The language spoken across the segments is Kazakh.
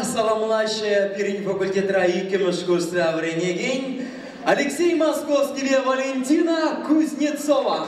Саламлаще перед факультетра искусства Вренегин Алексей Московский, Валентина Кузнецова.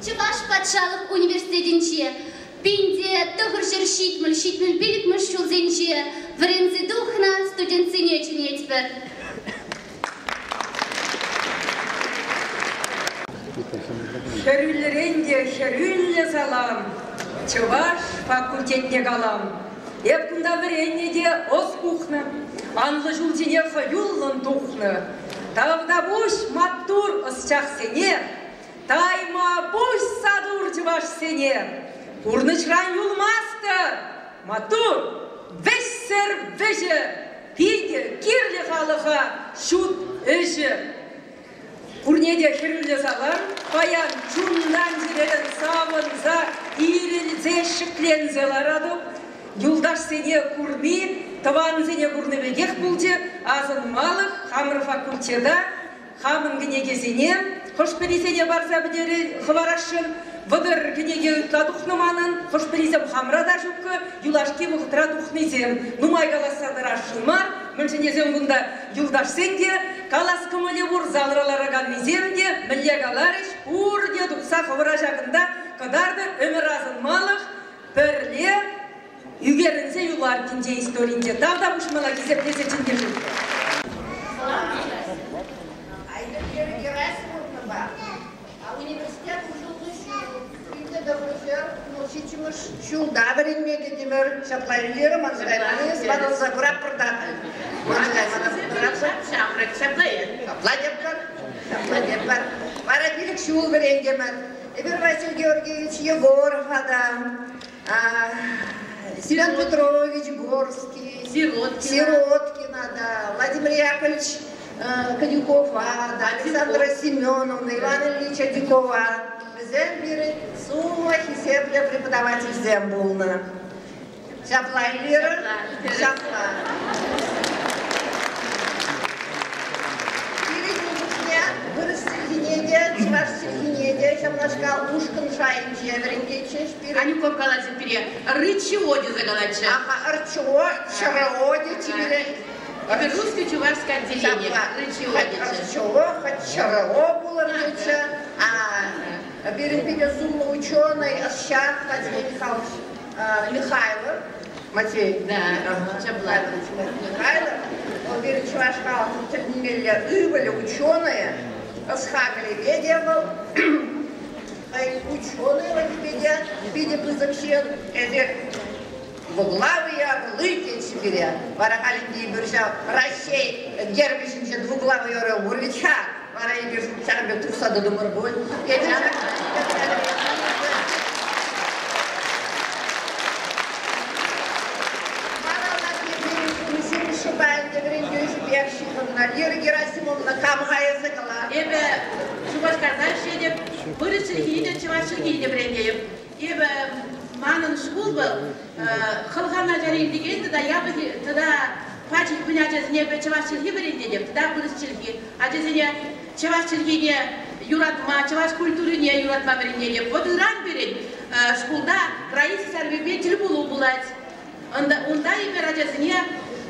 Чуваш патшалық университетінше, пенде тұғыр жер шитміл білік мүш шулзенше, врензі духна студентсіне чүнетпір. Шәрүлеренде шәрүлле салам, Чуваш факультетне қалам. Епкында вренеде ос кухны, анлы жулзине хаюллын тухны. Тавда буш маттур ысчақ сенер, тайма бусь садур чуваш сене. Урнычран юлмасты, матур, вессер веже, пиде, кирлі халыға, шут өжі. Урнеде хирілі залар, баян чундан зерелін савынза, ирілзе шықлензелар адып, юлдаш сене курми, таван сене курны бегех бұлде, азын малық, хамыр факультеда, хамын гінеге сене, хош пересене барса бідері хварашын, Вадыр кенеге утладухныманын, хош пересем хамрада жүпкі, юлашки бұғытыра дұхнезем. Нумай қаласадыр ашылмар, мүншінезем бұнда юлдаш сенде, калас кымыле бұр залыралараган меземде, мүле қаларыш, урде дұқса қывыра жағында, қадарды өмір азынмалық, бірле, үгерінсе юлар кенде историнде. Давда бұшмала кезеп лесе чынде жүр. Şulda verilmeye demir şaplayları manzarayı spadal zakurak pırdakı. Şaplayıplar. Para birlik şul verengemen. Bir Vasil Georgievich Yegorov adam. Семен Петрович Горский. Сироткин adam. Владимир Яковлевич Кадюков adam. Александра Семеновна, Иван Ильич Адюкова. Bizden biri summa hiseple преподаватель Зембулна. Şaplayları, şapla. Birinci burası Silhinede, Çıvaş Silhinede, Şamlaşka Ушкин Шайын Жеверин geçmiş. Они kokaladı biri, Рычеводи загалача. Ага, Рычево, Чароводи, тебе. Это русско-чувашское отделение. Рычево, Чарово было рыча. Перед зумно ученый Ащак Владимир Михайлович Михайлов, Матвей. Да, Чаблакович Михайлов. Он перед Чувашкалом Ивали ученые, Асхагали Ведевал, ученые Виде Пызакшен, двуглавые орлы теперь, Варахалинди Биржа, Россия, Гербишинча двуглавый орел Бурвича. Para bir şarkı tutsa da dumur boy. Geçen Герасимовна камгая закала. Ебе Чуваш кардаş edip, burası Silhinede, Çıvaş Silhinede birengeyim. Ебе manın şkul был, xalqana jarayım degende da yapı tada Пачек понятия не Чуваш Silhinede dep, tada burası Silhinede. Acizine Чуваш Silhinede yuratma, Чуваш kültürüne yuratma birenge dep. Вот ыран берен шкулда Раиса Сарбебе тил болу булать. Онда ебе acizine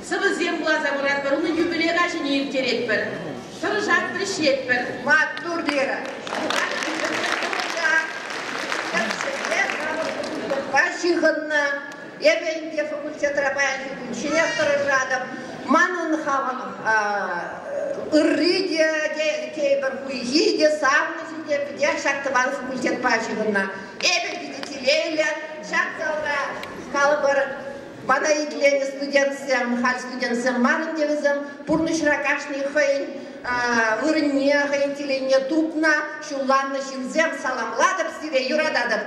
Сыбыз зем була забурат бар, оны юбилейға жіне ертерет бар. Тұржат пришет бар. Маттур дера. Пашығынна, ебенде факультет рабайын күншіне тұржадым. Манын хаван ұрриде, кейбір күйгейде, савнызыде, біде шақтыван факультет пашығынна. Ебенде телейлі, шақтаура, қалыбыр. Bana ilgili studentsem, hal studentsem manın devizem, purnışra kaşni xayın, ürünne, xayın tilenine tupna, şullanna şinzem salamladıp size yuradadım.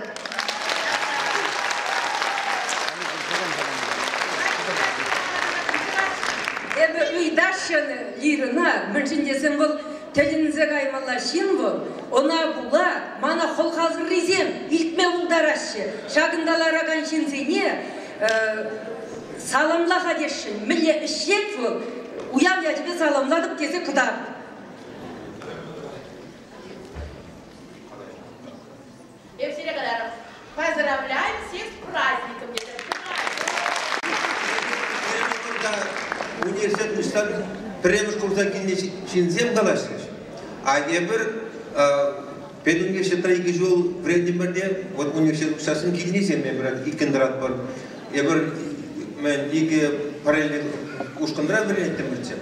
Ebe uydaşın lirina, münşindesem bul, telinize kaymala şin bul, ona bula, mana xol hazır rizem, ilkme buldaraşı, şagındalara kanşinzene, salamla hadişin, millet işyet bu, uyav yacıbe salamladıp kese kıdar. Hepsine kadar поздравляем всех с праздником. Университет ұстан преміш құрса кенде қаласыз. А ебір пен университетра екі жол вреден бірде, вот университет ұстасын кенесен мен бірі икіндірат бар. Ебір мен екі параллелі ұшқындыра вреден бірден.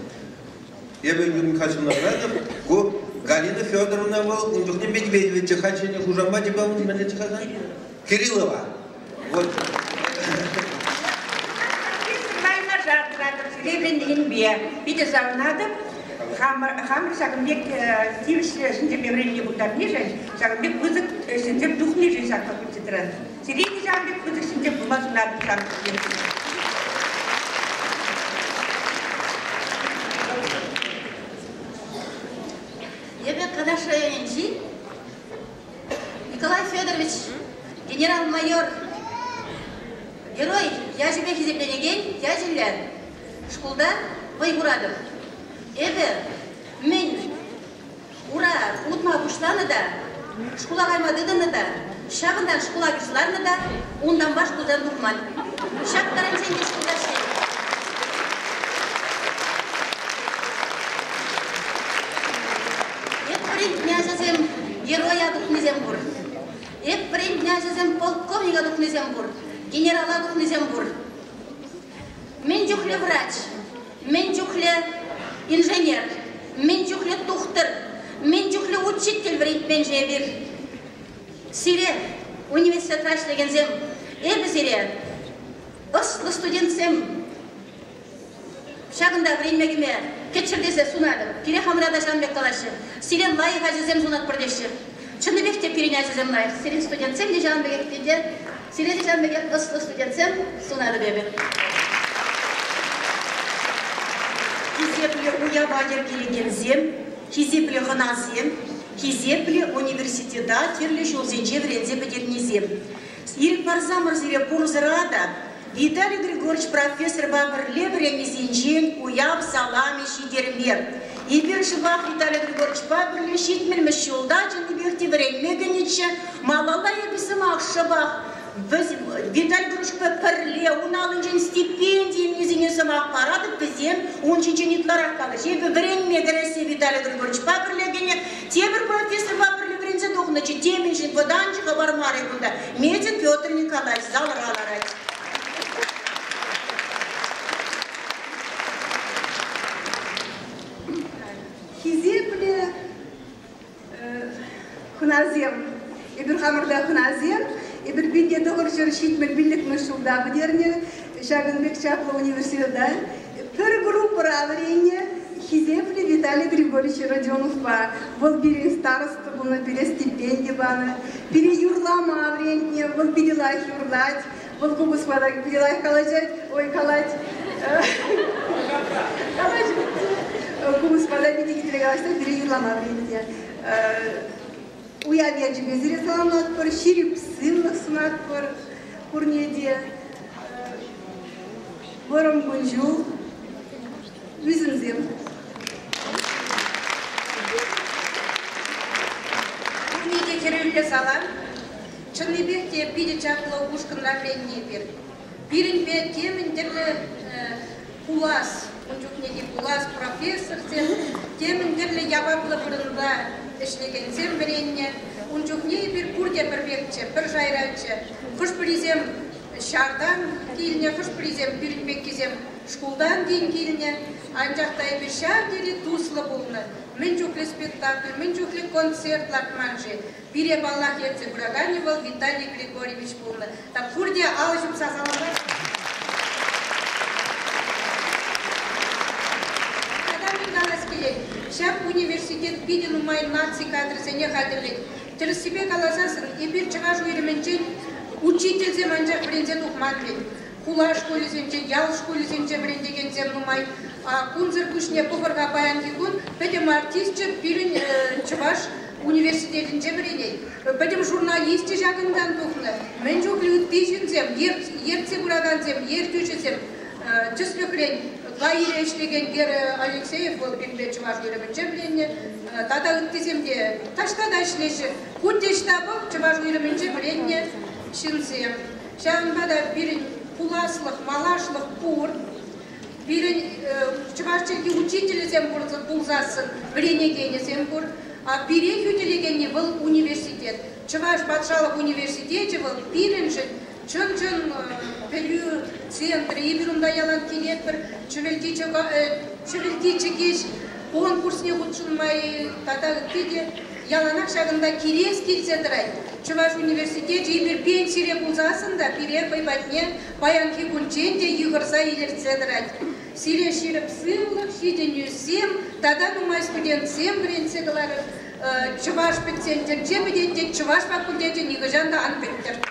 Ебір үйдің қасымна бұрадым, көп Галина Федоровна был, он жоқ не Медведевич, Чехачене, Хужама, деба, он мене Чехазан, Кириллова. Вот. Evlendiğin bir de zavnadım. Хамыр Шагымбек тивишле шинде мемренге будар нежен, Шагымбек бузык шинде дух нежен шакта кучитран. Сирени Шагымбек бузык шинде булмасынар Шагымбек. Ебе Кадаш районенчи Николай Федорович, генерал-майор, герой Яжебек изепленеген, Яжелер, школда Вайгурадов. Ебе мен ура утма бушланы да, школа каймадыдыны да, шагындан школа кишиларны да, ондан баш кузан духман. Шак карантинге школда шей. Еприн князязем героя духнезем бур. Еприн князязем полковника духнезем бур. Генерала духнезем бур. Мен жухле врач, мен жухле инженер, мен жухле тухтыр, мен жухле учитель врит мен жебир. Сире университет рашлеген зем, эбі сире ыслы студентсем. Шағында времегіме кетшірдесе сунады. Кире хамырада Жанбек қалашы. Сирен лайық әжізем сунат бірдеші. Чыныбекте перене әжізем лайық. Сирен студентсем де Жанбек ектенде. Сирен Жанбек ыслы студентсем сунады бебі. Кизепле уя бадер келегензем, кизепле ғыназем, кизепле университета терле жолзенже врензе бедернезем. Ирик барзамыр зире пурзырада, Виталий Григорьевич профессор бабыр левренезенжен уяб салами шидермер. Ибер шыбақ Виталий Григорьевич бабыр лешитмел мәшулда жын иберте вренмегенече, малала ебісім ақшыбақ. Виталий Григорьевич пірле, уналын жын стипендием незенесім ақпарады бізем, он жын итлар ақпады. Жебі вренмегересе Виталий Григорьевич бабыр легене, тебір профессор бабыр леврензе доғначы, темен жын воданчыға бармары күнда. Медин Петр Николаевич, зал раларать. Кизепле хуназем, ибір хамырда хуназем, ибір бинде доғыршыр шитмел биллік мүшілда бідерне, Шагынбек Чаплы университета, бір группа раврение Кизепле Виталий Григорьевич Родионов ба, был берен староста, был берен стипендия баны, бере юрлама аврение, был берелах юрлать, был кубус вода берелах калачать, ой калать, Кумус подать делегация переюрлама времени. Уявия джигезире саламнат пор, ширип сынных сунат пор, курнеде, вором гунжу, визензем. Курнеде керевле салам, чыннебекте пиде чаплы ушкындар времени бер. Бирин бе темен дерле кулас. Унчукнеге булас профессор темін дерле ябаплы бұрында ішлегензем біренне. Унчукнеге бір курде бір бекче, бір жайрачы. Құш бірізем шардан кейліне, құш бірізем бірінбек кезем школдан дейін кейліне. Анжақтай бір шар дері туслы болны. Мен жүклі спектакль, мен жүклі концерт лақманжы. Бире баллах ерце бұрағаны бол Виталий Григорьевич болны. Та курде алышып сазалында. Шап университет биден умай наци кадрысыне қадырлик. Тірсібе қаласасын, епер чыға жойрыменчен учительзем анжақ бірензен ұқманлик. Кула школезенче, ял школезенче бірендегензем умай. Кунзыр күшне бұғырға баянки күн, бәдем артистче бірін чываш университетінче біреней. Бәдем журналисті жағындан тұқны. Мен жоқлы үттейшінзем, ертсе бұрағанзем, ертөшізем, чыслықрен. Гайре иштеген Гер Алексеев бол бирбе чуваш үйрөмөнчө биленне. Тада ыттесемде таштада ишлеши. Кутте штабы чуваш үйрөмөнчө биленне шинсем. Шагында бирин куласлык, малашлык пур. Бирин чувашчылык учителесем булзасын, биленегенесем пур. А бире хүтелегенне был университет. Чуваш патшалык университете был биринжи чын-чын пелю центры, ибирунда ялан келетпір, чүвелти чекеш, конкурсне құтшынмай, тата өтпеде, яланақ шағында керес келсе дырай. Чуваш университет жибер пенсире булзасында пире пайбатне баянки гунченде югырса илерцедырать. Сире ширып сымлык, шиден юсем, тада нумай студент сем гренцегалары чуваш петсентер, чебедетте чуваш факультете нигажанда анпеттер.